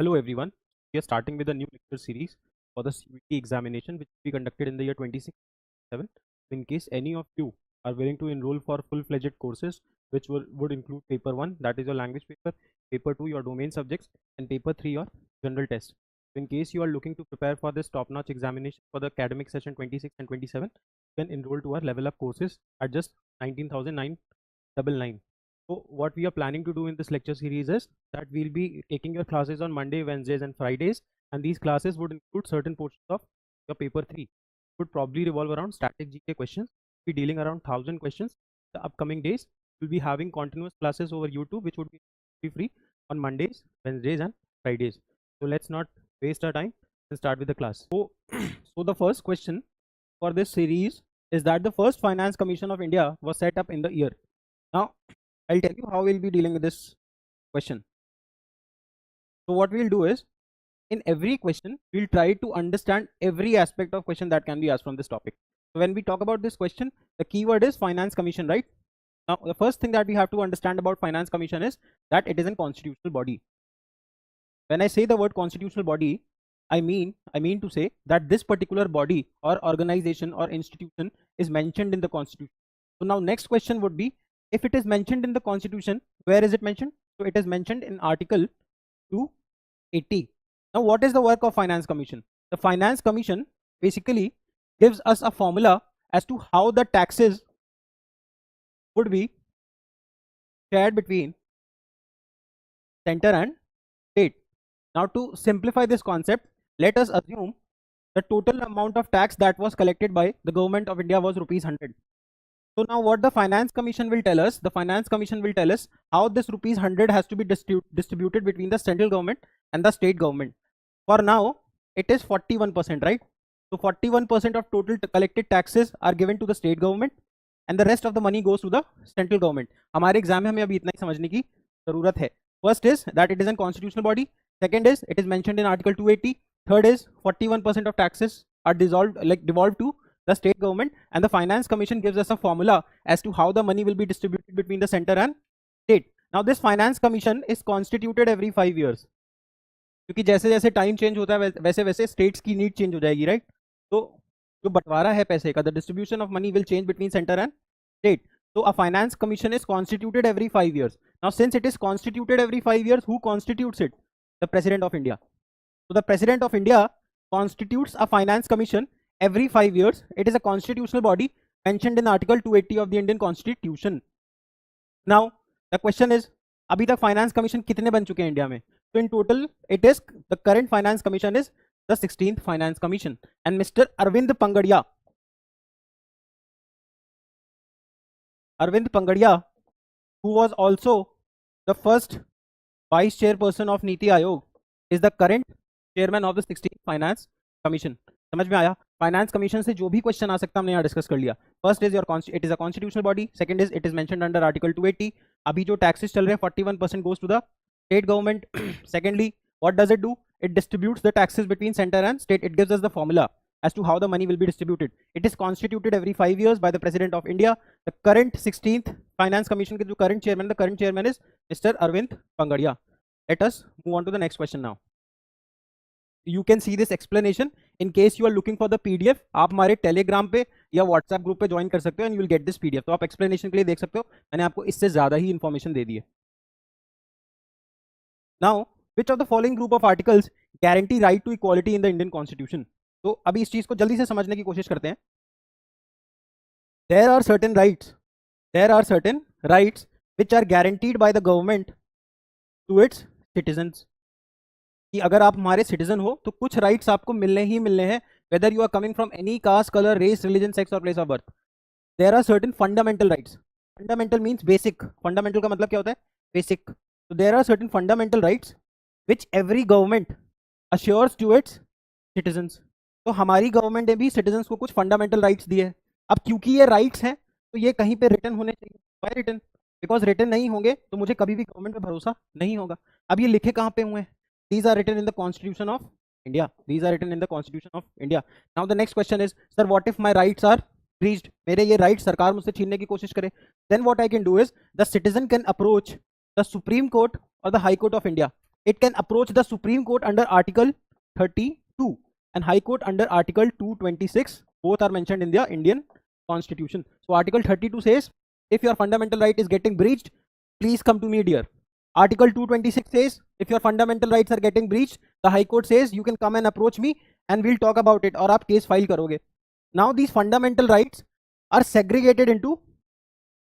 Hello everyone. We are starting with a new lecture series for the CBT examination which will be conducted in the year 2067. In case any of you are willing to enroll for full-fledged courses which would include paper 1, that is your language paper, paper 2 your domain subjects, and paper 3 your general test. In case you are looking to prepare for this top-notch examination for the academic session 26 and 27, you can enroll to our level up courses at just 19,999. So what we are planning to do in this lecture series is that we'll be taking your classes on Monday, Wednesdays and Fridays, and these classes would include certain portions of your paper 3. Would probably revolve around static GK questions. We'll be dealing around 1,000 questions. The upcoming days we'll be having continuous classes over YouTube which would be free on Mondays, Wednesdays and Fridays. So let's not waste our time and start with the class. So the first question for this series is that the first Finance Commission of India was set up in the year. Now I'll tell you how we'll be dealing with this question. So what we'll do is, in every question, we'll try to understand every aspect of question that can be asked from this topic. So when we talk about this question, the keyword is Finance Commission, right? Now, the first thing that we have to understand about Finance Commission is that it is a constitutional body. When I say the word constitutional body, I mean to say that this particular body or organization or institution is mentioned in the Constitution. So now next question would be, if it is mentioned in the Constitution, where is it mentioned? So it is mentioned in Article 280. Now what is the work of Finance Commission? The Finance Commission basically gives us a formula as to how the taxes would be shared between center and state. Now to simplify this concept, let us assume the total amount of tax that was collected by the government of India was ₹100. So now what the Finance Commission will tell us, the Finance Commission will tell us how this ₹100 has to be distributed between the central government and the state government. For now, it is 41%, right? So 41% of total collected taxes are given to the state government and the rest of the money goes to the central government. हमारे exam में हमें अभी इतना ही समझने की जरूरत है. First is that it is a constitutional body. Second is it is mentioned in Article 280. Third is 41% of taxes are devolved to the state government, and the Finance Commission gives us a formula as to how the money will be distributed between the center and state. Now this Finance Commission is constituted every 5 years. क्योंकि जैसे जैसे time change होता है वैसे वैसे states की need change हो जाएगी, राइट? तो जो बंटवारा है पैसे का, the distribution of money will change between centre and state. So a Finance Commission is constituted every 5 years. Now since it is constituted every 5 years, who constitutes it? The President of India. So the President of India constitutes a Finance Commission every 5 years. It is a constitutional body mentioned in Article 280 of the Indian Constitution. Now the question is, अभी तक Finance Commission कितने बन चुके हैं India में? So in total, it is the current Finance Commission is the 16th Finance Commission, and Mr. Arvind Pangadia, who was also the first Vice Chairperson of Niti Aayog, is the current Chairman of the 16th Finance Commission. समझ में आया? Finance Commission से जो भी question आ सकता हमने यहाँ discuss कर लिया. First is it is a constitutional body. Second is it is mentioned under Article 280. अभी जो taxes चल रहे हैं 41% goes to the state government. Secondly, what does it do? It distributes the taxes between center and state. It gives us the formula as to how the money will be distributed. It is constituted every 5 years by the President of India. The current 16th Finance Commission के जो current chairman is Mr. Arvind Pangadia. Let us move on to the next question now. You can see this explanation. In case you are looking for the PDF, आप हमारे Telegram पे या WhatsApp group पे join कर सकते हो and you will get this PDF. तो आप explanation के लिए देख सकते हो. मैंने आपको इससे ज़्यादा ही information दे दी है. Now, which of the following group of articles guarantee right to equality in the Indian Constitution? तो अभी इस चीज को जल्दी से समझने की कोशिश करते हैं. There are certain rights which are guaranteed by the government to its citizens. कि अगर आप हमारे सिटीजन हो तो कुछ राइट्स आपको मिलने ही मिलने हैं, whether you are coming from any caste, color, race, religion, sex or place of birth. There are certain fundamental rights. Fundamental means basic. Fundamental का मतलब क्या होता है? Basic. So there are certain fundamental rights which every government assures to its citizens. तो हमारी government ने भी citizens को कुछ फंडामेंटल राइट्स दिए हैं. अब क्योंकि ये राइट्स हैं तो ये कहीं पे रिटन होने चाहिए. बाय रिटन, बिकॉज रिटन नहीं होंगे तो मुझे कभी भी गवर्नमेंट पे भरोसा नहीं होगा. अब ये लिखे कहाँ पे हुए हैं? These are written in the Constitution of India. These are written in the Constitution of India. Now the next question is, sir, what if my rights are breached? मेरे ये राइट्स सरकार मुझसे छीनने की कोशिश करे. Then what I can do is, the citizen can approach the Supreme Court or the High Court of India. it can approach the Supreme Court under Article 32 and High Court under Article 226. Both are mentioned in the Indian Constitution. So Article 32 says, if your fundamental right is getting breached, please come to me, dear. Article 226 says, if your fundamental rights are getting breached, the High Court says you can come and approach me and we'll talk about it, और आप case file करोगे. Now these fundamental rights are segregated into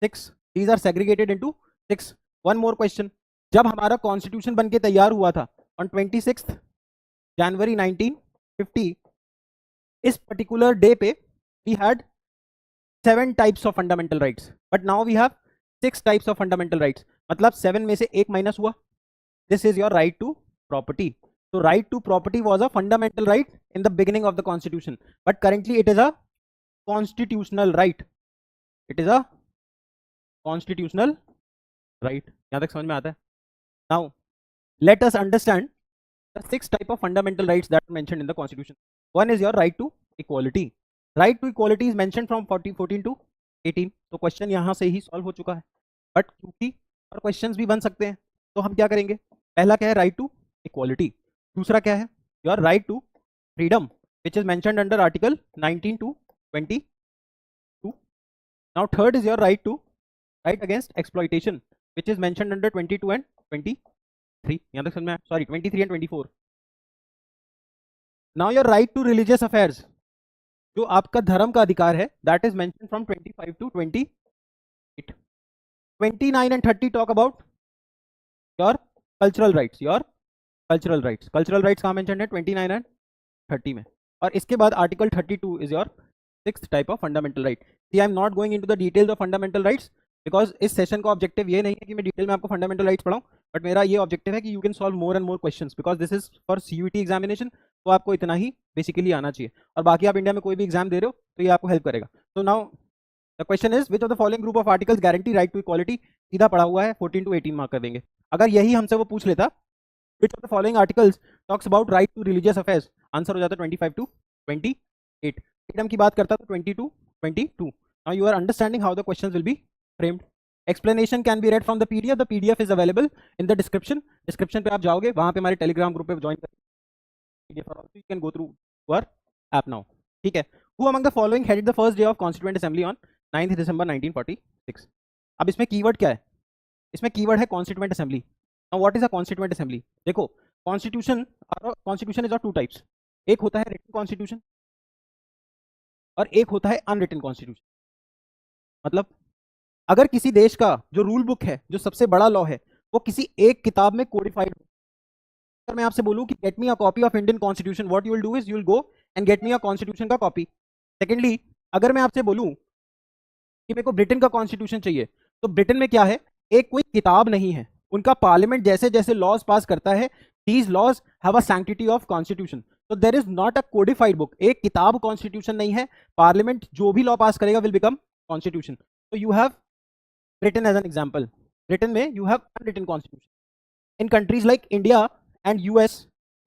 6. These are segregated into 6. One more question. जब हमारा constitution बनके तैयार हुआ था on 26th January 1950, इस पर्टिकुलर डे पे we had 7 types of fundamental rights, but now we have 6 types of fundamental rights. मतलब 7 में से एक माइनस हुआ. This is your right to property. So right to property was a fundamental right in the beginning of the constitution, but currently it is a constitutional right. It is a constitutional right. यहाँ तक समझ में आता है? Now let us understand the 6 type of fundamental rights that are mentioned in the constitution. One is your right to equality. Right to equality is mentioned from 14 to 18. तो question यहाँ से ही solve हो चुका है, बट क्योंकि और questions भी बन सकते हैं तो हम क्या करेंगे. पहला क्या है, राइट टू इक्वालिटी. दूसरा क्या है, your right to freedom which is mentioned under article 19 to 22. Now third is your right to right against exploitation which is mentioned under 22 and 23. यहाँ तक समझ में, sorry 23 and 24. Now your right to religious affairs, जो आपका धर्म का अधिकार है, that is mentioned from 25 to 28. 29 and 30 talk about your cultural rights. Your cultural rights. Cultural rights कहाँ mentioned है, 29 and 30 में. और इसके बाद article 32 is your 6th type of fundamental right. See, I am not going into the details of fundamental rights because इस session का objective ये नहीं है कि मैं डिटेल में आपको फंडामेंटल राइट्स पढ़ाऊं, बट मेरा ये ऑब्जेक्टिव है कि you can solve more and more questions because this is for CUET examination. तो आपको इतना ही बेसिकली आना चाहिए, और बाकी आप इंडिया में कोई भी एग्जाम दे रहे हो तो ये आपको हेल्प करेगा. तो now the question is which of the following group of articles guarantee right to equality. सीधा पढ़ा हुआ है, 14 to 18 मार्क कर देंगे. अगर यही हमसे वो पूछ लेता which of the following articles talks about right to religious affairs, answer हो जाता 25 to 28. फ्रीडम की बात करता तो 20 to 22. Now you are understanding how the questions will be framed. Explanation can be read from the PDF. The PDF is available in the description. Description पे आप जाओगे, वहां पे हमारे टेलीग्राम ग्रुप पे ज्वाइन करें. You can go through our app now. ठीक है. Who among the following headed the first day of Constituent Assembly on 9th December 1946? अब इसमें कीवर्ड क्या है, इसमें कीवर्ड है Constituent Assembly. Now what is a Constituent Assembly? देखो, Constitution is of 2 types. एक होता है written Constitution और एक होता है unwritten Constitution. मतलब अगर किसी देश का जो रूल बुक है, जो सबसे बड़ा लॉ है, वो किसी एक किताब में कोडिफाइड हो. अगर मैं आपसे बोलूं कि get me a copy of Indian constitution, what you will do is you will go and get me a constitution का कॉपी. सेकेंडली, अगर मैं आपसे बोलूं कि मेरे को ब्रिटेन का कॉन्स्टिट्यूशन चाहिए, तो ब्रिटेन में क्या है, एक कोई किताब नहीं है. उनका पार्लियामेंट जैसे जैसे लॉज पास करता है, these laws have a sanctity of constitution. तो there is not a codified book. एक किताब कॉन्स्टिट्यूशन नहीं है. पार्लियामेंट जो भी लॉ पास करेगा विल बिकम कॉन्स्टिट्यूशन. तो you have Britain as an example. Britain में you have unwritten constitution. In countries like India and US,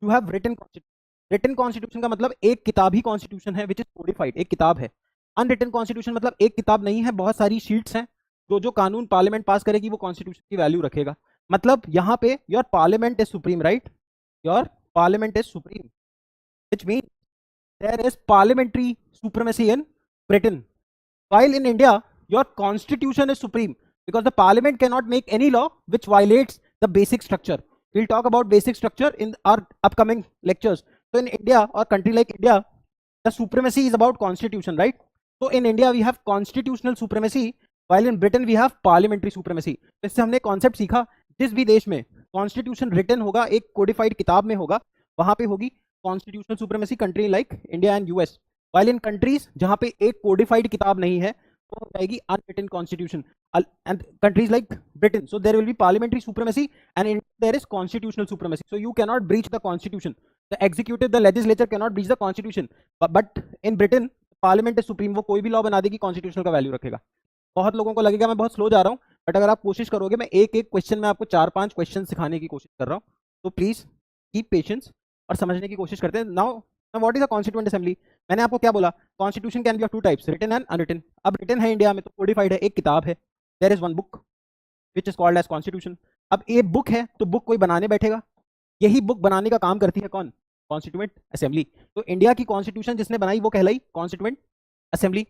you have written constitution. Written constitution का मतलब एक किताब ही constitution है, which is codified, एक किताब है. Unwritten constitution मतलब एक किताब नहीं है, बहुत सारी sheets हैं, जो कानून पार्लियामेंट पास करेगी वो constitution की वैल्यू रखेगा. मतलब यहाँ पे your parliament is supreme, right? Your parliament is supreme, which means there is parliamentary supremacy in Britain, while in India your constitution is supreme. Because the parliament cannot make any law which violates the basic structure. We'll talk about basic structure in our upcoming lectures. So in India or country like India, the supremacy is about constitution, right? So in India we have constitutional supremacy, while in Britain we have parliamentary supremacy. तो इससे हमने concept सीखा, जिस भी देश में constitution written होगा, एक codified किताब में होगा, वहां पे होगी constitutional supremacy. Country like India and US, while in countries जहां पे एक codified किताब नहीं है, वो जाएगी unwritten constitution. And countries like Britain, so there will be parliamentary supremacy, and in there is constitutional supremacy. So you cannot breach the constitution. The executive, the legislature cannot breach the constitution. But in Britain, parliament is supreme. वो कोई भी law बना देगी, constitutional का value रखेगा. बहुत लोगों को लगेगा मैं बहुत स्लो जा रहा हूँ, बट अगर आप कोशिश करोगे, मैं एक एक क्वेश्चन में आपको 4-5 क्वेश्चन सिखाने की कोशिश कर रहा हूँ. तो प्लीज कीप पेशेंस और समझने की कोशिश करते हैं. Now what is a constituent assembly. मैंने आपको क्या बोला, constitution can be of 2 types, written and unwritten. अब रिटन है इंडिया में तो कोडिफाइड है, एक किताब है. There is one book which is called as constitution. अब ये बुक है तो बुक कोई बनाने बैठेगा, यही बुक बनाने का काम करती है कौन? Constituent assembly. तो इंडिया की कॉन्स्टिट्यूशन जिसने बनाई वो कहलाई कॉन्स्टिट्यूएंट असेंबली।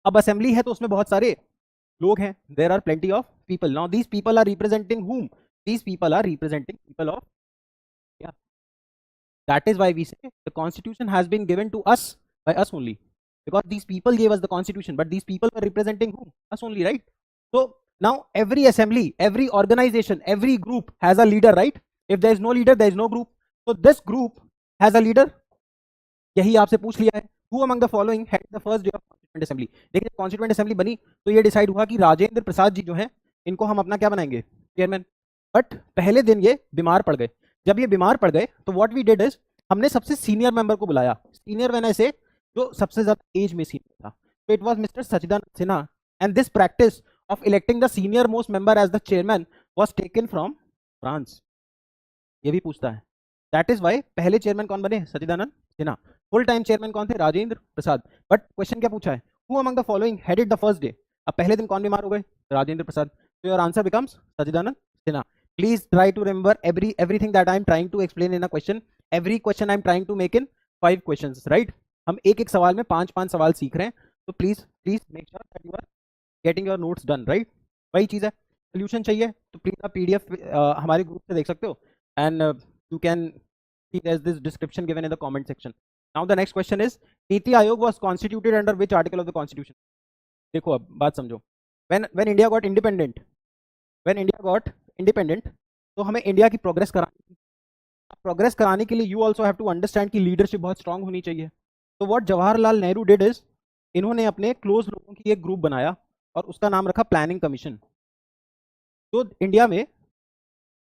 अब असेंबली है तो उसमें बहुत सारे लोग हैं, there are plenty of people. Now these people are representing whom? These people are representing people of, yeah, that is why we say the constitution has been given to us by us only, because these people gave us the constitution, but these people were representing whom? Us only, right? So now every assembly, every organization, every group has a leader, right? If there is no leader, there is no group. So this group has a leader. यही आपसे पूछ लिया है, who among the following had the first day of constituent assembly? देखिए constituent assembly बनी तो ये decide हुआ कि राजेंद्र प्रसाद जी जो हैं इनको हम अपना क्या बनाएंगे? चेयरमैन। बट पहले दिन ये बीमार पड़ गए। जब ये बीमार पड़ गए तो व्हाट वी डिड इज, हमने सबसे सीनियर मेंबर को बुलाया। सीनियर मैंने से जो सबसे ज्यादा एज में सीनियर था, तो it was mister Sachchidanand Sinha, and this practice of electing the senior most member as the chairman was taken from France. ये भी पूछता है, दैट इज वाई पहले चेयरमैन कौन बने? Sachchidanand Sinha. Full time chairman कौन थे? राजेंद्र प्रसाद। बट क्वेश्चन क्या पूछा है? Who among the following headed the first day? अब पहले दिन कौन बीमार हो गए? राजेंद्र प्रसाद। तो your answer becomes Sachchidanand Sinha. Please try to remember everything that I am trying to explain in a question. Every question I am trying to make in 5 questions, right? हम एक एक सवाल में 5 सवाल सीख रहे हैं, तो please make sure that you are getting your notes done, right? वही चीज़ है। सोल्यूशन चाहिए तो प्लीज आप PDF हमारे ग्रुप से देख सकते हो, and you can see there's this description given in the comment section. Now the next question is, NITI Aayog was constituted under which article of the constitution? देखो अब बात समझो। when India got independent, तो हमें इंडिया की प्रोग्रेस कराने के लिए you also have to understand कि लीडरशिप बहुत स्ट्रांग होनी चाहिए। तो what Jawaharlal Nehru did is, इन्होंने अपने क्लोज लोगों की एक ग्रुप बनाया और उसका नाम रखा प्लानिंग कमीशन। तो इंडिया में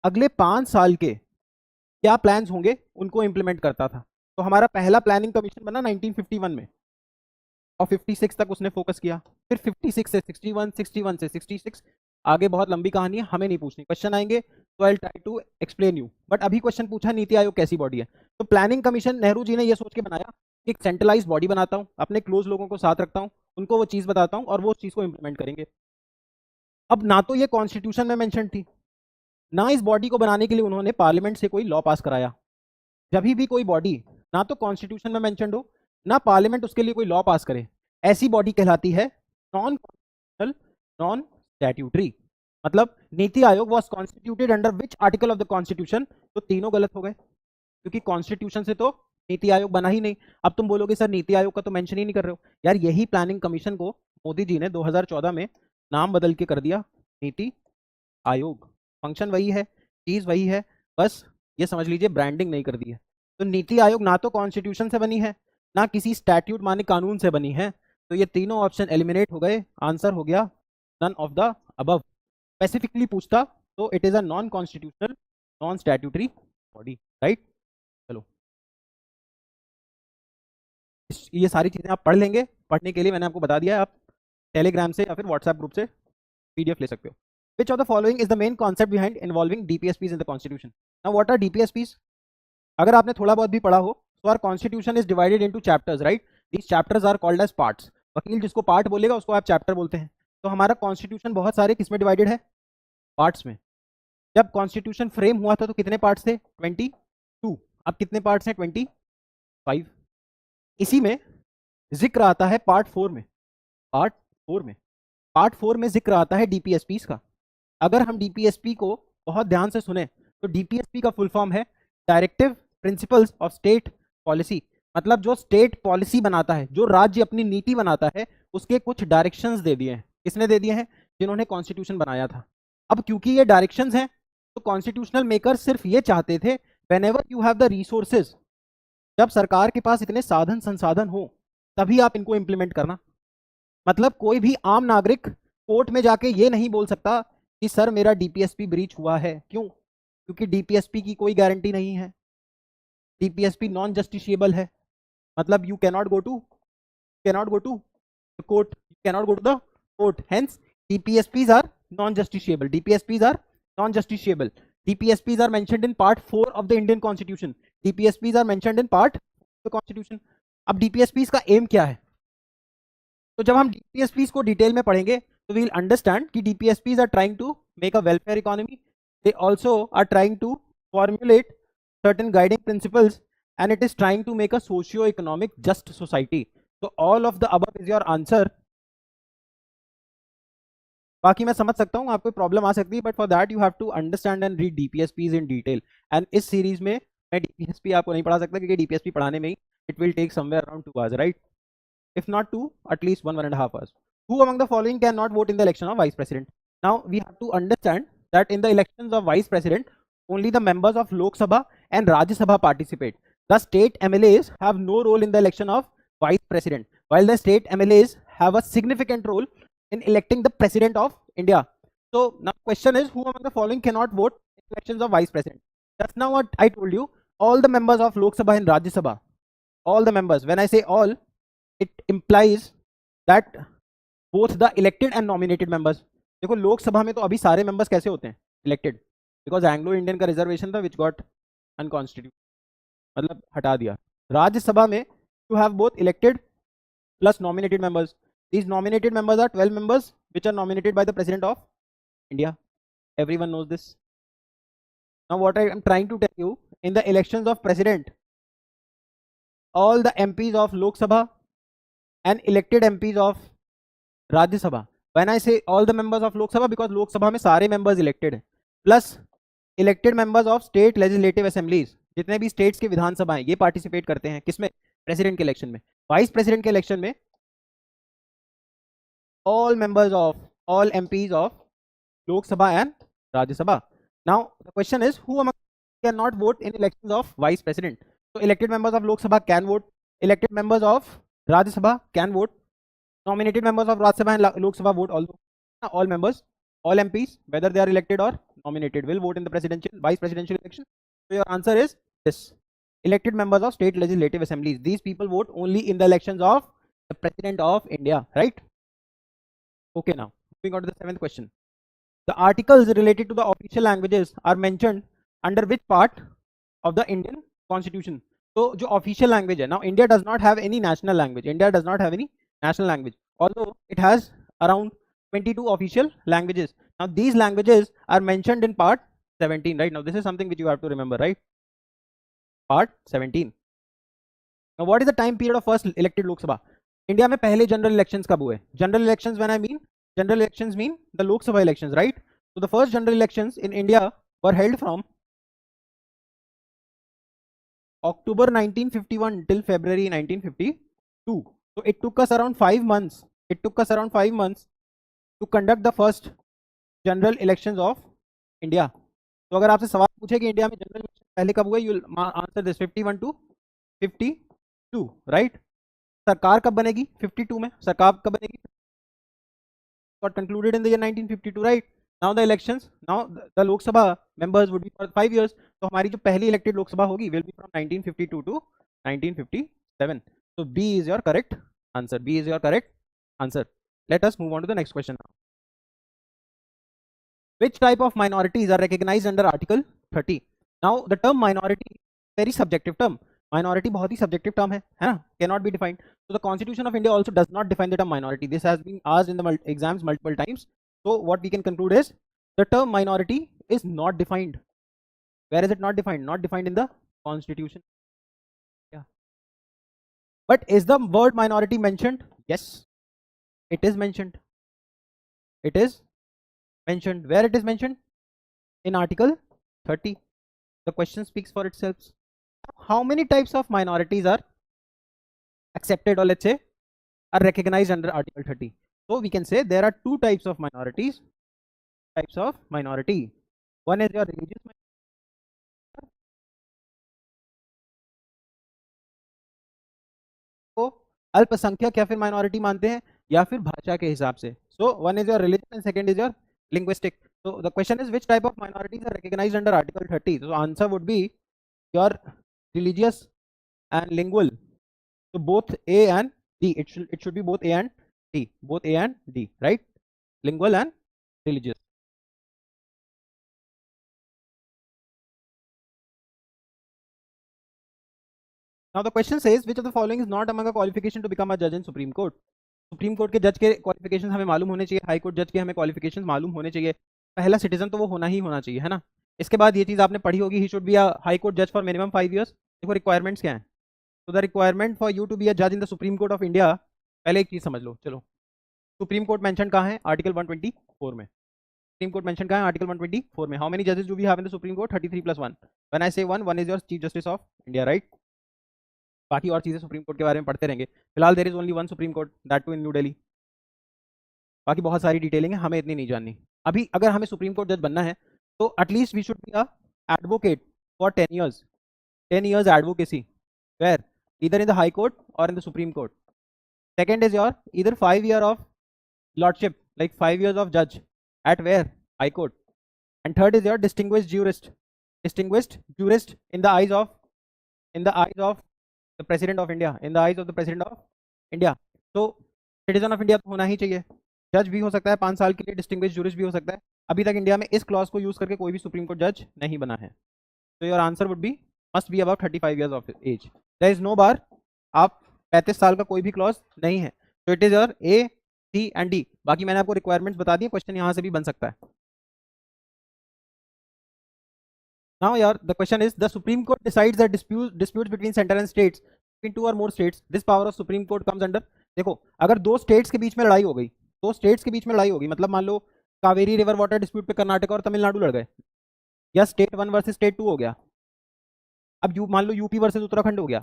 अगले 5 साल के क्या प्लान्स होंगे उनको इंप्लीमेंट करता था। तो हमारा पहला प्लानिंग कमीशन बना 1951 में, और 56 तक उसने फोकस किया। फिर 56 से 61, 61 से 66, आगे बहुत लंबी कहानी है, हमें नहीं पूछनी। क्वेश्चन आएंगे तो I will try to explain you, but अभी क्वेश्चन पूछा नीति आयोग कैसी बॉडी है। तो प्लानिंग कमीशन नेहरू जी ने ये सोच के बनाया कि एक सेंट्रलाइज बॉडी बनाता हूँ, अपने क्लोज लोगों को साथ रखता हूँ, उनको वो चीज बताता हूँ और वो चीज को इंप्लीमेंट करेंगे। अब ना तो ये कॉन्स्टिट्यूशन में मेंशन थी, ना इस बॉडी को बनाने के लिए उन्होंने पार्लियामेंट से कोई लॉ पास कराया। जब भी कोई बॉडी ना तो कॉन्स्टिट्यूशन में मेंशन हो, ना पार्लियामेंट उसके लिए कोई लॉ पास करे, ऐसी बॉडी कहलाती है नॉन कॉन्स्टिट्यूशनल, नॉन स्टैट्यूटरी। मतलब NITI Aayog was constituted under which article of the constitution? तो तीनों गलत हो गए, क्योंकि कॉन्स्टिट्यूशन से तो नीति आयोग बना ही नहीं। अब तुम बोलोगे सर नीति आयोग का तो मेंशन ही नहीं कर रहे हो। यार यही प्लानिंग कमीशन को मोदी जी ने 2014 में नाम बदल के कर दिया नीति आयोग। फंक्शन वही है, चीज वही है, बस ये समझ लीजिए ब्रांडिंग नहीं कर दी है। तो नीति आयोग ना तो कॉन्स्टिट्यूशन से बनी है, ना किसी स्टैट्यूट माने कानून से बनी है। तो ये तीनों ऑप्शन एलिमिनेट हो गए। आंसर हो गया none of the above. Specifically पूछता तो it is a non constitutional, non statutory body, right? चलो ये सारी चीजें आप पढ़ लेंगे। पढ़ने के लिए मैंने आपको बता दिया है, आप टेलीग्राम से या फिर व्हाट्सएप ग्रुप से PDF ले सकते हो। Which of the following is the main concept behind involving DPSPs in the constitution? Now what are DPSPs? अगर आपने थोड़ा बहुत भी पढ़ा हो तो our constitution is divided into chapters, right? These chapters are called as parts. वकील जिसको पार्ट बोलेगा उसको आप चैप्टर बोलते हैं। तो हमारा कॉन्स्टिट्यूशन बहुत सारे किसमें डिवाइडेड है? पार्ट्स में। जब कॉन्स्टिट्यूशन फ्रेम हुआ था तो कितने पार्ट्स थे? 22। अब कितने पार्ट्स हैं? 25। इसी में जिक्र आता है पार्ट 4 में। पार्ट 4 में जिक्र आता है DPSPs का। अगर हम DPSP को बहुत ध्यान से सुने तो DPSP का फुल फॉर्म है directive principles of state policy. मतलब जो स्टेट पॉलिसी बनाता है, जो राज्य अपनी नीति बनाता है, उसके कुछ डायरेक्शंस दे दिए हैं। किसने दे दिए हैं? जिन्होंने कॉन्स्टिट्यूशन बनाया था। अब क्योंकि ये डायरेक्शंस हैं तो कॉन्स्टिट्यूशनल मेकर सिर्फ ये चाहते थे whenever you have the resources, जब सरकार के पास इतने साधन संसाधन हो तभी आप इनको इंप्लीमेंट करना। मतलब कोई भी आम नागरिक कोर्ट में जाके ये नहीं बोल सकता कि सर मेरा DPSP ब्रीच हुआ है। क्यों? क्योंकि DPSP की कोई गारंटी नहीं है। DPSP नॉन जस्टिशिएबल है। मतलब you cannot go to the court, you cannot go to the court. Hence DPSPs are non-justiciable. DPSPs are mentioned in part 4 of the Indian Constitution. DPSPs are mentioned in part of the Constitution. अब DPSPs का M क्या है? तो जब हम DPSPs को detail में पढ़ेंगे तो we will understand कि DPSPs are trying to make a welfare economy. They also are trying to formulate certain guiding principles and it is trying to make a socio-economic just society. So all of the above is your answer. बाकी मैं समझ सकता हूँ आपको problem आ सकती है, but for that you have to understand and read DPSPs in detail. And इस सीरीज में मैं डीपीएसपी आपको नहीं पढ़ा सकता क्योंकि डीपीएसपी पढ़ाने में ही it will take somewhere around 2 hours, right? If not 2, at least 1.5 hours. Who among the following cannot vote in the election of vice president? Now we have to understand that in the elections of vice president, only the members of Lok Sabha and Rajya Sabha participate. The state MLAs have no role in the election of vice president, while the state MLAs have a significant role in electing the president of India. So now question is, who among the following cannot vote in elections of vice president? That's now what I told you. All the members of Lok Sabha and Rajya Sabha, all the members. When I say all, it implies that both the elected and nominated members. देखो लोकसभा में तो अभी सारे members कैसे होते हैं elected, because Anglo Indian का reservation था which got unconstituted, मतलब हटा दिया. राज्यसभा में you have both elected plus nominated members. These nominated members are 12 members which are nominated by the President of India. Everyone knows this. Now what I am trying to tell you, in the elections of president, all the MPs of Lok Sabha and elected MPs of Rajya Sabha. When I say all the members of Lok Sabha, because Lok Sabha में सारे members elected हैं, plus elected members of state legislative assemblies, जितने भी states के विधानसभा हैं ये participate करते हैं किसमें? President के election में. Vice president के election में all members of all MPs of Lok Sabha and Rajya Sabha. Now the question is, who among cannot vote in elections of vice president? So elected members of Lok Sabha can vote, elected members of Rajya Sabha can vote, nominated members of Rajya Sabha and Lok Sabha vote also. All members, all MPs, whether they are elected or nominated, will vote in the presidential, vice presidential election. So your answer is this: elected members of state legislative assemblies. These people vote only in the elections of the President of India, right? Okay, now moving on to the 7th question. The articles related to the official languages are mentioned under which part of the Indian Constitution? So जो official language है, now India does not have any national language. India does not have any national language, although it has around 22 official languages. Now these languages are mentioned in part 17, right? Now this is something which you have to remember, right? Part 17. Now what is the time period of first elected Lok Sabha? India में पहले general elections कब हुए? General elections, when I mean general elections, mean the Lok Sabha elections, right? So the first general elections in India were held from October 1951 till February 1952. So it took us around 5 months. It took us around 5 months to conduct the first general elections of India. तो अगर आपसे सवाल पूछे कि India में general election पहले कब हुए, you'll answer this 51 to 52, right? सरकार कब बनेगी? 52 में सरकार कब बनेगी? Got concluded in the year 1952, right? Now the elections, now the Lok Sabha members would be for 5 years. तो हमारी जो पहली elected Lok Sabha होगी will be from 1952 to 1957. So B is your correct answer. B is your correct answer. Let us move on to the next question now. Which type of minorities are recognized under Article 30? Now the term minority is a very subjective term. Minority बहुत ही subjective term है ना? Cannot be defined. So the Constitution of India also does not define the term minority. This has been asked in the exams multiple times. So what we can conclude is the term minority is not defined. Where is it not defined? Not defined in the Constitution. Yeah. But is the word minority mentioned? Yes, it is mentioned. It is mentioned. Where it is mentioned? In Article 30. The question speaks for itself. How many types of minorities are accepted, or let's say are recognized under Article 30? So we can say there are 2 types of minorities. Types of minority. One is your religious minority. तो अल्पसंख्यक या फिर minority मानते हैं या फिर भाषा के हिसाब से. So one is your religion and second is your linguistic. So the question is, which type of minorities are recognized under Article 30? So answer would be your religious and lingual. So both A and D. It should be both A and D. Both A and D, right? Lingual and religious. Now the question says, which of the following is not among a qualification to become a judge in Supreme Court? Supreme court के जज के qualifications हमें मालूम होने चाहिए, high court जज के हमें क्वालिफिकेशंस मालूम होने चाहिए. पहला सिटीजन तो वो होना ही होना चाहिए, है ना? इसके बाद ये चीज आपने पढ़ी होगी, he should be a high court जज फॉर मिनिमम 5 इयर्स। देखो रिक्वायरमेंट्स क्या है। तो the requirement for you to be a जज in the supreme Court of India, पहले एक चीज समझ लो। चलो, सुप्रीम कोर्ट मेंशन कहाँ है? आर्टिकल 124 में। सुप्रीम कोर्ट मेंशन कहाँ है? आर्टिकल 124 में। हाउ मेनी जजेस do we have in the supreme court? 33 + 1। When I say 1, 1 is your chief justice of India, right. बाकी और चीजें सुप्रीम कोर्ट के बारे में पढ़ते रहेंगे। फिलहाल there is only one supreme court, that too in new Delhi. बाकी बहुत सारी डिटेलिंग है, हमें इतनी नहीं जाननी। अभी अगर हमें सुप्रीम कोर्ट जज बनना है तो at least we should be a advocate for 10 years, 10 years advocacy, where either in the high court or in the supreme court. Second is your either 5 year of lordship, like 5 years of judge at where? High court. And third is your distinguished jurist, distinguished jurist in the eyes of the president of India, in the eyes of the president of India. So citizen of India तो होना ही चाहिए। जज भी हो सकता है 5 साल के लिए, डिस्टिंग्विश जूरिस्ट भी हो सकता है। अभी तक इंडिया में इस क्लॉज को यूज करके कोई भी सुप्रीम कोर्ट जज नहीं बना है। तो your answer would be must be about 35 years of age. There is no bar, आप 35 साल का कोई भी क्लॉज नहीं है। तो it is your A, C and D. बाकी मैंने आपको रिक्वायरमेंट्स बता दी, क्वेश्चन यहाँ से भी बन सकता है। Now यार the question is, the Supreme Court decides the disputes between center and states, between 2 or more states. This power of Supreme Court comes under। देखो, अगर 2 स्टेट्स के बीच में लड़ाई हो गई, 2 स्टेट्स के बीच में लड़ाई होगी, मतलब मान लो कावेरी रिवर वाटर डिस्प्यूट पे कर्नाटक और तमिलनाडु लड़ गए, या स्टेट 1 वर्सेस स्टेट 2 हो गया। अब मान लो यूपी वर्सेस उत्तराखंड हो गया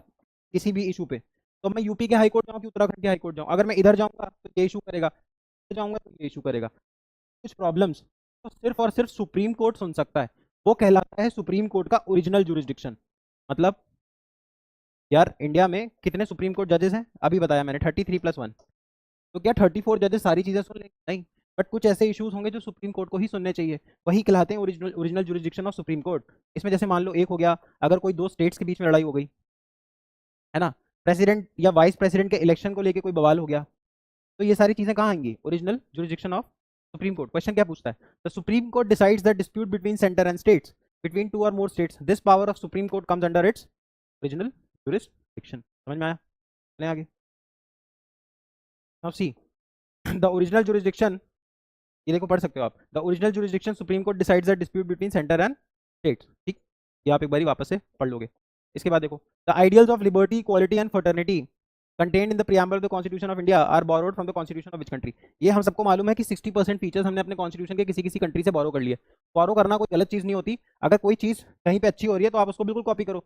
किसी भी इशू पे, तो मैं यूपी के हाई कोर्ट जाऊँ कि उत्तराखंड के हाई कोर्ट जाऊँ? अगर मैं इधर जाऊँगा तो ये इशू करेगा, इधर जाऊँगा तो ये इशू करेगा। कुछ प्रॉब्लम्स तो सिर्फ और सिर्फ सुप्रीम कोर्ट सुन सकता है, वो कहलाता है सुप्रीम कोर्ट का ओरिजिनल जुरिस्डिक्शन। मतलब यार इंडिया में कितने सुप्रीम कोर्ट जजेस हैं? अभी बताया मैंने 33 + 1। तो क्या 34 जजेस सारी चीजें सुन लेंगे? नहीं, बट कुछ ऐसे इश्यूज होंगे जो सुप्रीम कोर्ट को ही सुनने चाहिए, वही कहलाते हैं original jurisdiction of supreme court. इसमें जैसे मान लो एक हो गया, अगर कोई 2 स्टेट्स के बीच में लड़ाई हो गई है ना, प्रेसिडेंट या वाइस प्रेसिडेंट के इलेक्शन को लेके कोई बवाल हो गया, तो ये सारी चीजें कहाँ आएंगी? Original jurisdiction of supreme court. Question क्या पूछता है? The supreme court decides the dispute between centre and states, between 2 or more states. This power of supreme court comes under its original jurisdiction. समझ में आया? चलें आगे। Now see, the original jurisdiction, ये देखो पढ़ सकते हो आप। The original jurisdiction Supreme Court decides the dispute between center and states। ठीक, ये आप एक बारी वापस से पढ़ लोगे। इसके बाद देखो, the ideals of liberty, equality and fraternity contained in the preamble of the Constitution of India are borrowed from the Constitution of which country? ये हम सबको मालूम है कि 60% फीचर्स हमने अपने कॉन्स्टिट्यूशन के किसी किसी कंट्री से बोरो कर लिए। बोरो करना कोई गलत चीज नहीं होती, अगर कोई चीज कहीं पे अच्छी हो रही है तो आप उसको बिल्कुल कॉपी करो।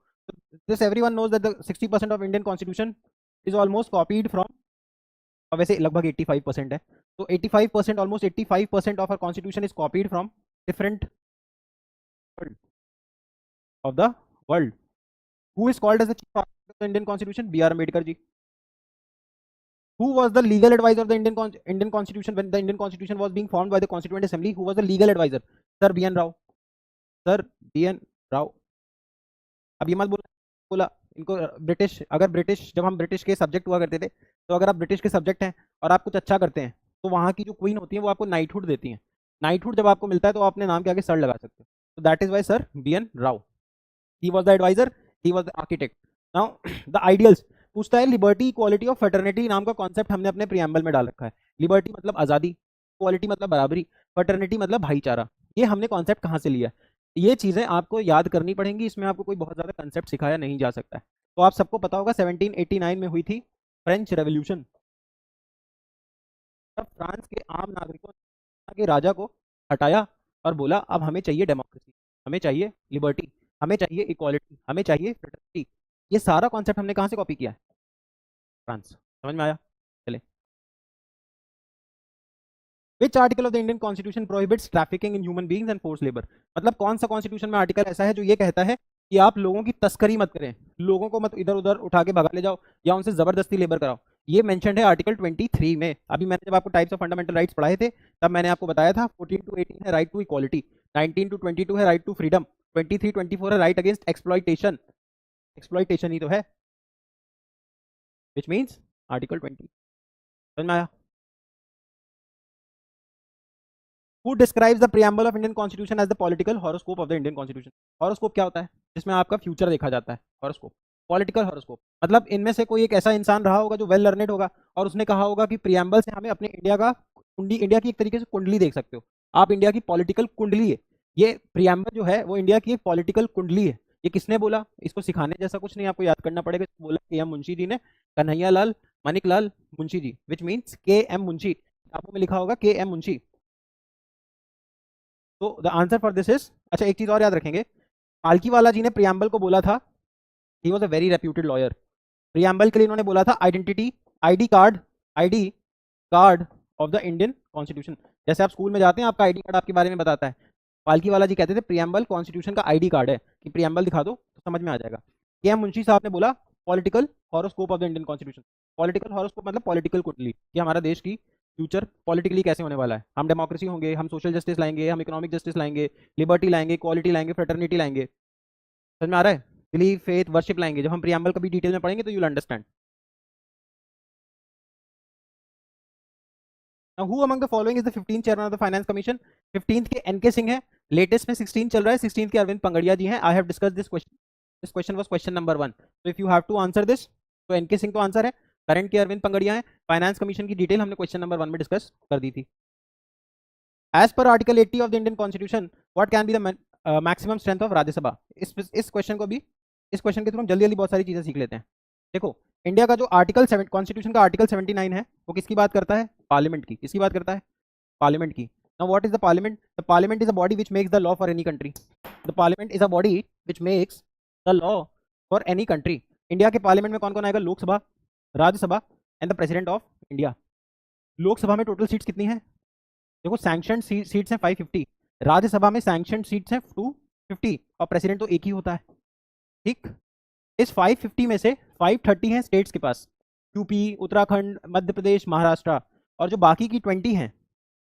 This everyone knows that the 60% of Indian constitution is almost copied from, और वैसे लगभग 85% है, तो 85%, almost 85% of our constitution is copied from different of the world. Who is called as the chief of the Indian constitution? B R Ambedkar ji. Who was the legal advisor of the Indian Constitution when the Indian Constitution was being formed by the Constituent Assembly? Who was the legal advisor? Sir B.N. Rao. Sir B.N. Rao. अब ये मत बोला इनको British, अगर British, जब हम British के subject हुआ करते थे, तो अगर आप ब्रिटिश के सब्जेक्ट हैं और आप कुछ अच्छा करते हैं तो वहाँ की जो क्वीन होती है वो आपको नाइटहुड देती हैं। नाइटहुड जब आपको मिलता है तो आप अपने नाम के आगे सर लगा सकते हो। तो that is why sir B.N. Rao, he was the adviser, he was the architect. Now the ideals पूछता है, लिबर्टी, इक्वालिटी और फ्रेटर्निटी नाम का कॉन्सेप्ट हमने अपने प्रियम्बल में डाल रखा है। लिबर्टी मतलब आज़ादी, इक्वालिटी मतलब बराबरी, फ्रेटर्निटी मतलब भाईचारा। ये हमने कॉन्सेप्ट कहाँ से लिया? ये चीज़ें आपको याद करनी पड़ेंगी, इसमें आपको कोई बहुत ज़्यादा कंसेप्ट सिखाया नहीं जा सकता है। तो आप सबको पता होगा 1789 में हुई थी फ्रेंच रेवोल्यूशन। तब फ्रांस के आम नागरिकों के राजा को हटाया और बोला अब हमें चाहिए डेमोक्रेसी, हमें चाहिए लिबर्टी, हमें चाहिए इक्वालिटी, हमें चाहिए फ्रेटर्निटी। ये सारा कॉन्सेप्ट हमने कहाँ से कॉपी किया है? फ्रांस। समझ में आया? चले, विच article of the Indian constitution prohibits trafficking in human beings and force labour? मतलब कौन सा कॉन्स्टिट्यूशन में आर्टिकल ऐसा है जो ये कहता है कि आप लोगों की तस्करी मत करें, लोगों को मत इधर उधर उठा के भगा ले जाओ या उनसे जबरदस्ती लेबर कराओ? ये मेंशन्ड है आर्टिकल 23 में। अभी मैंने जब आपको टाइप्स ऑफ फंडामेंटल राइट्स पढ़ाए थे तब मैंने आपको बताया था 14 to 18 है राइट टू इक्वालिटी, 19 to 22 है राइट टू फ्रीडम, 23, 24 है राइट अगेंस्ट एक्सप्लॉइटेशन। एक्सप्लॉइटेशन ही तो है, विच मीन्स आर्टिकल 20। समझ में आया? Who describes the preamble of Indian Constitution as the political horoscope of the Indian Constitution? Horoscope क्या होता है? जिसमें आपका फ्यूचर देखा जाता है। horoscope, पॉलिटिकल हॉरोस्कोप मतलब इनमें से कोई एक ऐसा इंसान रहा होगा जो वेल लर्नेड होगा और उसने कहा होगा कि प्रियम्बल से हमें अपने इंडिया का कुंडली, इंडिया की एक तरीके से कुंडली देख सकते हो आप, इंडिया की पॉलिटिकल कुंडली है ये प्रियम्बल जो है वो इंडिया की एक पॉलिटिकल कुंडली है। ये किसने बोला? इसको सिखाने जैसा कुछ नहीं, आपको याद करना पड़ेगा। बोला के.एम. मुंशी जी ने, Kanhaiya Lal Maniklal Munshi ji, which means KM. Munshi. आपको में लिखा होगा के.एम. मुंशी। तो the answer for this is, अच्छा एक चीज और याद रखेंगे, पालकीवाला जी ने प्रियम्बल को बोला था, he was a very reputed lawyer. Preamble के लिए उन्होंने बोला था identity, ID card of the Indian constitution. जैसे आप स्कूल में जाते हैं, आपका आईडी कार्ड आपके बारे में बताता है। पालकीवाला जी कहते थे प्रियम्बल कॉन्स्टिट्यूशन का आईडी कार्ड है, कि प्रियम्बल दिखा दो तो समझ में आ जाएगा। के.एम. मुंशी साहब ने बोला political horoscope of the Indian constitution. Political horoscope मतलब पॉलिटिकल कुंडली, कि हमारा देश की फ्यूचर पॉलिटिकली कैसे होने वाला है। हम डेमोक्रेसी होंगे, हम सोशल जस्टिस लाएंगे, हम इकोनॉमिक जस्टिस लाएंगे, लिबर्टी लाएंगे, इक्वालिटी लाएंगे, फ्रेटर्निटी लाएंगे। समझ में आ रहा है? बिलीफ, फेथ, वर्शिप लाएंगे। जब हम प्रियम्बल कभी डिटेल में पढ़ेंगे तो you will understand. Now, who among the following is the 15th chairman of the finance commission? 15th के एन के सिंह है, लेटेस्ट में 16 चल रहा है, 16th के अरविंद पंगड़िया जी हैं। I have discuss this question, this question was question number 1, so if you have to answer this, तो एन के सिंह तो आंसर है, करंट के अरविंद पंगड़िया है। फाइनेंस कमीशन की डिटेल हमने क्वेश्चन नंबर 1 में डिस्कस कर दी थी। As per article 80 of the Indian constitution what can be the maximum strength of Rajya Sabha? इस क्वेश्चन को भी, इस क्वेश्चन के थ्रू हम जल्दी जल्दी बहुत सारी चीजें सीख लेते हैं। देखो, इंडिया का जो आर्टिकल 7 कॉन्स्टिट्यूशन का आर्टिकल 79 है, वो किसकी बात करता है? पार्लियामेंट की। किसकी बात करता है? पार्लियामेंट की। Now what is the parliament? The parliament is a body which makes the law for any country. The parliament is a body which makes the law for any country. India के parliament में कौन कौन आएगा? Lok Sabha, Rajya Sabha and the president of India. Lok Sabha में total seats कितनी है? देखो, sanction seats हैं 550, राज्यसभा में सैंक्शन सीट्स हैं 250, और प्रेसिडेंट तो एक ही होता है। ठीक, इस 550 में से 530 हैं स्टेट्स के पास, यूपी, उत्तराखंड, मध्य प्रदेश, महाराष्ट्र, और जो बाकी की 20 हैं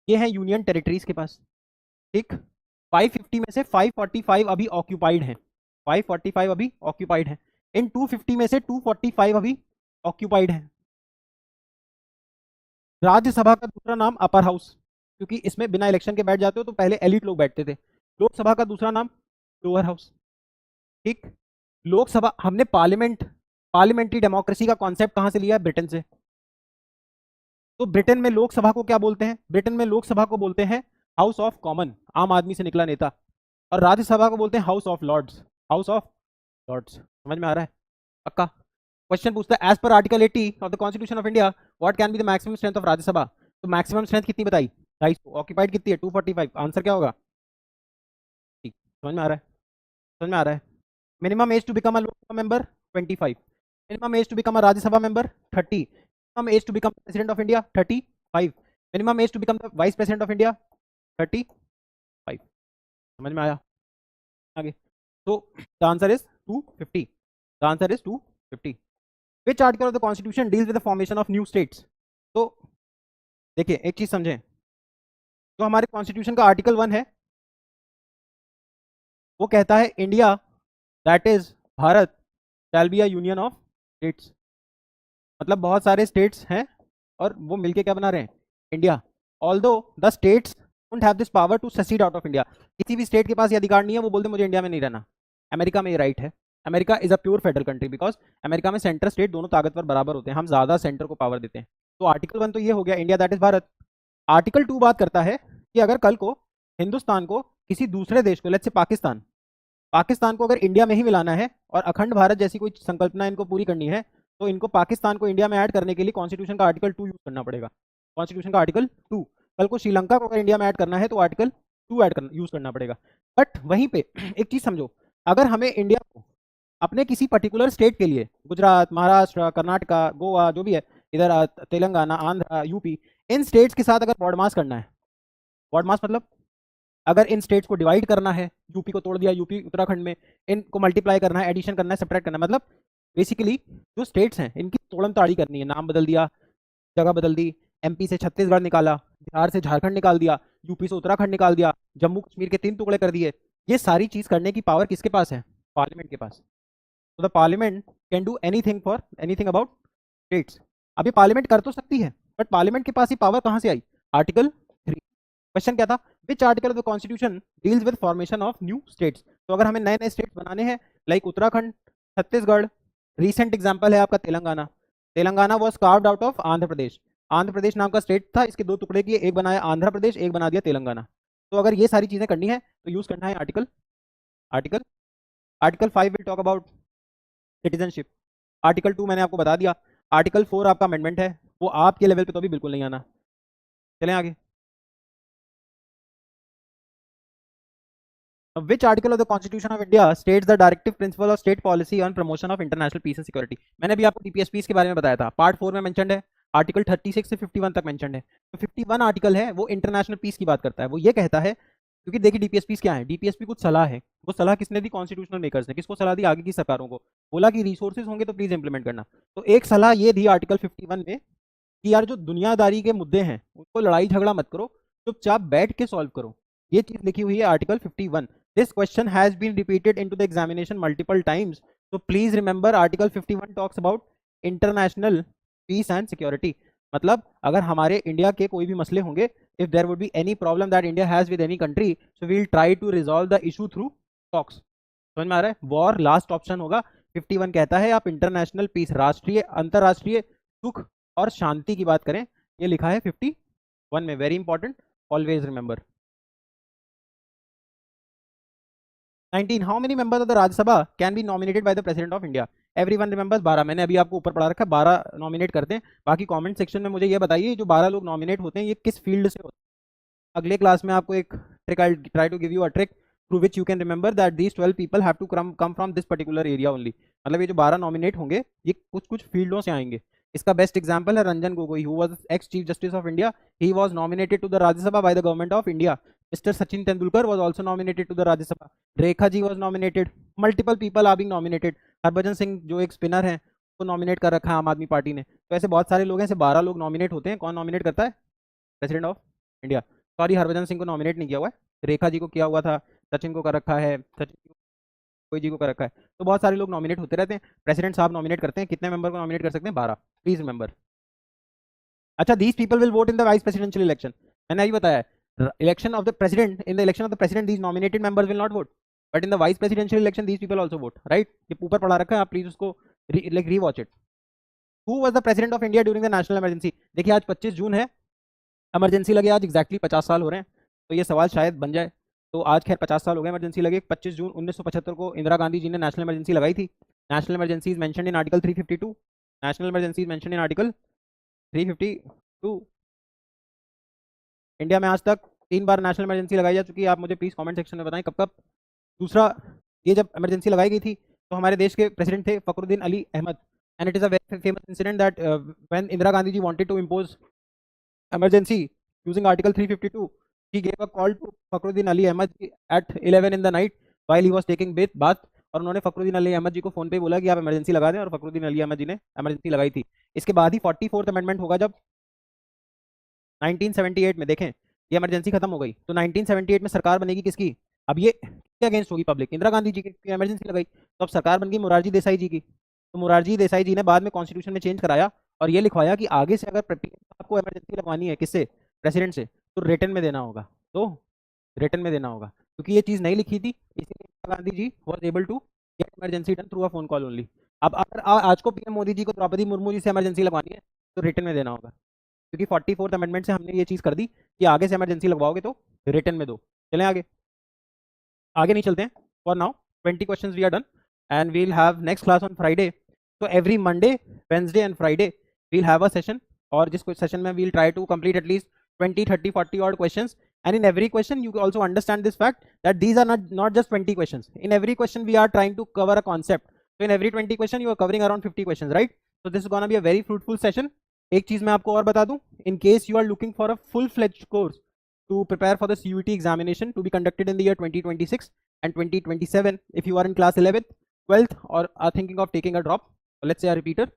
ये हैं यूनियन टेरिटरीज के पास। ठीक, 550 में से 545 अभी ऑक्यूपाइड हैं, 545 अभी ऑक्यूपाइड हैं। इन 250 में से 245 अभी ऑक्यूपाइड हैं। राज्यसभा का दूसरा नाम अपर हाउस, क्योंकि इसमें बिना इलेक्शन के बैठ जाते हो तो पहले एलिट लोग बैठते थे। लोकसभा का दूसरा नाम लोअर हाउस। ठीक, लोकसभा, हमने पार्लियामेंट्री डेमोक्रेसी का कॉन्सेप्ट कहां से लिया है? ब्रिटेन से। तो ब्रिटेन में लोकसभा को क्या बोलते हैं? ब्रिटेन में लोकसभा को बोलते हैं हाउस ऑफ कॉमन, आम आदमी से निकला नेता, और राज्यसभा को बोलते हैं house of lords, house of lords. समझ में आ रहा है? पक्का? क्वेश्चन पूछता है as per article 80 of the constitution of India what can be the maximum strength of Rajya Sabha? तो मैक्सिमम स्ट्रेंथ कितनी बताई? 250। ऑक्यूपाइड कितनी है? 245। आंसर क्या होगा? ठीक, समझ में आ रहा है? समझ में आ रहा है? Minimum age to become a Lok Sabha member 25, minimum age to become a Rajya Sabha member 30, minimum age to become the president of India 35, minimum age to become the vice president of India 35। समझ में आया? आगे, so the answer is 250, the answer is 250। which article of the constitution deals with the formation of new states? तो देखिए एक चीज समझें, जो हमारे कॉन्स्टिट्यूशन का आर्टिकल 1 है वो कहता है India that is Bharat shall be a union of states, मतलब बहुत सारे स्टेट्स हैं और वो मिलके क्या बना रहे हैं? India. Although the states don't have this power to secede out of India, किसी भी स्टेट के पास ये अधिकार नहीं है वो बोलते मुझे इंडिया में नहीं रहना। अमेरिका में ये राइट है। America is a pure federal country, because America में सेंटर स्टेट दोनों ताकतवर बराबर होते हैं, हम ज्यादा सेंटर को पावर देते हैं। तो आर्टिकल 1 तो ये हो गया, India that is Bharat. Article 2 बात करता है कि अगर कल को हिंदुस्तान को किसी दूसरे देश को, लेट्स से पाकिस्तान को अगर इंडिया में ही मिलाना है और अखंड भारत जैसी कोई संकल्पना इनको पूरी करनी है, तो इनको पाकिस्तान को इंडिया में ऐड करने के लिए कॉन्स्टिट्यूशन का आर्टिकल 2 यूज करना पड़ेगा। कॉन्स्टिट्यूशन का आर्टिकल 2। कल को श्रीलंका को अगर इंडिया में ऐड करना है तो आर्टिकल 2 यूज करना पड़ेगा। बट वहीं पे एक चीज समझो, अगर हमें इंडिया को अपने किसी पर्टिकुलर स्टेट के लिए, गुजरात, महाराष्ट्र, कर्नाटका, गोवा, जो भी है इधर, तेलंगाना, आंध्र, यूपी, इन स्टेट्स के साथ अगर बॉर्ड मास करना है, बॉर्ड मास मतलब अगर इन स्टेट्स को डिवाइड करना है, यूपी को तोड़ दिया, यूपी उत्तराखंड में, इनको मल्टीप्लाई करना है, एडिशन करना है, सब्ट्रैक्ट करना है, मतलब बेसिकली जो स्टेट्स हैं इनकी तोड़म ताड़ी करनी है, नाम बदल दिया, जगह बदल दी, एमपी से छत्तीसगढ़ निकाला, बिहार से झारखंड निकाल दिया, यूपी से उत्तराखंड निकाल दिया, जम्मू कश्मीर के 3 टुकड़े कर दिए। ये सारी चीज करने की पावर किसके पास है? पार्लियामेंट के पास। तो the parliament can do anything for anything about states. अभी पार्लियामेंट कर तो सकती है, बट पार्लियामेंट के पास ये पावर कहां से आई? आर्टिकल 3। क्वेश्चन क्या था? Which article of the constitution deals with formation of new states? तो अगर हमें नए नए स्टेट्स बनाने हैं, like Uttarakhand, Chhattisgarh, recent example है आपका Telangana. Telangana was carved out of Andhra Pradesh. Andhra Pradesh नाम का स्टेट था, इसके 2 टुकड़े किए, एक बनाया आंध्र प्रदेश, एक बना दिया तेलंगाना। तो अगर ये सारी चीजें करनी है तो यूज करना है article article article 5 will talk about citizenship. Article 2 मैंने आपको बता दिया। आर्टिकल 4 आपका अमेंडमेंट है, वो आपके लेवल पे तो अभी बिल्कुल नहीं आना। चलें आगे। Which article of the Constitution of India states the directive principle of state policy on promotion of international peace and security? मैंने भी आपको DPSPs के बारे में बताया था, पार्ट 4 में मेंशनड है, आर्टिकल 36 से 51 तक मेंशनड है। तो 51 आर्टिकल है वो इंटरनेशनल पीस की बात करता है। वो ये कहता है, क्योंकि देखिए डीपीएसपीस क्या है, डीपीएसपी कुछ सलाह है। वो सलाह किसने दी? कॉन्स्टिट्यूशनल मेकर्स ने। किसको सलाह दी? आगे की सरकारों को। बोला कि रिसोर्सेज होंगे तो प्लीज इंप्लीमेंट करना। तो एक सलाह ये दी आर्टिकल 51 में कि यार जो दुनियादारी के मुद्दे हैं उनको लड़ाई झगड़ा मत करो, चुपचाप बैठ के सॉल्व करो। ये चीज लिखी हुई है article 51। This question has been repeated into the examination multiple times, so please remember article 51 talks about international peace and security. मतलब अगर हमारे इंडिया के कोई भी मसले होंगे, if there would be any problem that India has with any country, so we will try to resolve the issue through talks. समझ में आ रहा है? वॉर लास्ट ऑप्शन होगा। 51 कहता है आप इंटरनेशनल पीस, राष्ट्रीय अंतरराष्ट्रीय सुख और शांति की बात करें। ये लिखा है 51 में, very important, always remember. 19 how many members of the Rajya Sabha can be nominated by the president of India? Everyone remembers 12। मैंने अभी आपको ऊपर पढ़ा रखा है, 12 नॉमिनेट करते हैं। बाकी कमेंट सेक्शन में मुझे ये बताइए जो 12 लोग नॉमिनेट होते हैं ये किस फील्ड से होते हैं। अगले क्लास में आपको एक trick, I try to give you a trick through which you can remember that these 12 people have to come from this particular area only. मतलब ये जो 12 नॉमिनेट होंगे ये कुछ कुछ फील्डों से आएंगे। इसका बेस्ट एग्जांपल है Ranjan Gogoi, who was ex chief justice of India. He was nominated to the Rajya Sabha by the government of India. Mr. Sachin Tendulkar was also nominated to the Rajya Sabha. Rekha ji was nominated. Multiple people are being nominated. Harbhajan Singh जो एक spinner है वो nominate कर रखा है आम आदमी party ने। तो ऐसे बहुत सारे लोग हैं, ऐसे 12 लोग नॉमिनेट होते हैं। कौन नॉमिनेट करता है? President of India. Sorry, Harbhajan Singh को नॉमिनेट नहीं किया हुआ है, रेखा जी को किया हुआ था, सचिन को कर रखा है, सचिन कोई जी को कर रखा है। तो बहुत सारे लोग नॉमिनेट होते रहते हैं। प्रेसिडेंट साहब नॉमिनेट करते हैं। कितने मेंबर को नॉमिनेट कर सकते हैं? 12। Please remember. अच्छा, these people will vote in the vice presidential election. मैंने अभी बताया election of the president, in the election of the president these nominated members will not vote, but in the vice presidential election these people also vote, right? ये ऊपर पढ़ा रखा है, आप please उसको like rewatch it. Who was the president of India during the national emergency? देखिए आज 25 जून है, इमरजेंसी लगे आज एग्जैक्टली 50 साल हो रहे हैं, तो ये सवाल शायद बन जाए। तो आज खैर 50 साल हो गए इमरजेंसी लगे। 25 जून 1975 को इंदिरा गांधी जी ने नेशनल इमरजेंसी लगाई थी। National emergency is mentioned in article 352। National emergency is mentioned in article 352। India में आज तक 3 बार नेशनल इमरजेंसी लगाई जा चुकी है। आप मुझे प्लीज कमेंट सेक्शन में बताएं कब कब। दूसरा, ये जब इमरजेंसी लगाई गई थी तो हमारे देश के प्रेसिडेंट थे Fakhruddin Ali Ahmed, and it is a very famous incident that when Indira Gandhi ji wanted to impose emergency using article 352, he gave a call to Fakhruddin Ali Ahmed at 11 in the night while he was taking bath, और उन्होंने फखरुद्दीन अली अहमद जी को फोन पे बोला कि आप emergency लगा दें, और फखरुद्दीन अली अहमद जी ने इमरजेंसी लगाई थी। इसके बाद ही 44th अमेंडमेंट होगा जब 1978 में। देखें ये इमरजेंसी खत्म हो गई तो 1978 में सरकार बनेगी किसकी? अब ये क्या अगेंस्ट होगी? पब्लिक। इंदिरा गांधी जी की इमरजेंसी लगाई तो अब सरकार बन गई मोरारजी देसाई जी की। तो मोरारजी देसाई जी ने बाद में कॉन्स्टिट्यूशन में चेंज कराया और ये लिखवाया कि आगे से अगर आपको इमरजेंसी लगवानी है किससे? प्रेसिडेंट से, तो रिटर्न में देना होगा। तो रिटर्न में देना होगा, क्योंकि ये चीज़ नहीं लिखी थी, इसीलिए Indira Gandhi ji was able to get emergency done through a phone call only. अब अगर आज को पीएम मोदी जी को द्रौपदी मुर्मू जी से इमरजेंसी लगवानी है तो रिटर्न में देना होगा, क्योंकि 44th अमेंडमेंट से हमने ये चीज़ कर दी कि आगे से इमरजेंसी लगवाओगे तो रिटर्न में दो। चलें आगे, आगे नहीं चलते हैं। For now 20 questions we are done and we'll have next class on Friday. तो every Monday, Wednesday and Friday we'll have a session, और जिस सेशन में we'll try to complete at least 20, 30, 40 odd questions, and in every question you also understand this fact that these are not just 20 questions. In every question we are trying to cover a concept, so in every 20 question you are covering around 50 questions, right? So this is going to be a very fruitful session. एक चीज मैं आपको और बता दूं, in case you are looking for a full-fledged course to prepare for the CUET examination to be conducted in the year 2026 and 2027, if you are in class 11th, 12th or are thinking of taking a drop, or let's say a repeater,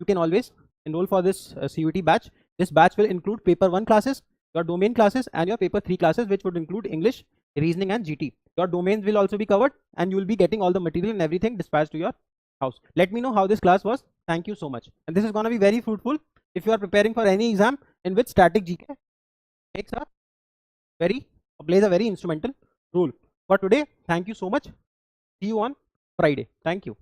you can always enroll for this CUET batch. This batch will include paper 1 classes, your domain classes, and your paper 3 classes, which would include English, reasoning, and GT. Your domains will also be covered, and you will be getting all the material and everything dispatched to your house. Let me know how this class was. Thank you so much. And this is going to be very fruitful if you are preparing for any exam in which static GK plays a very instrumental role. For today, thank you so much. See you on Friday. Thank you.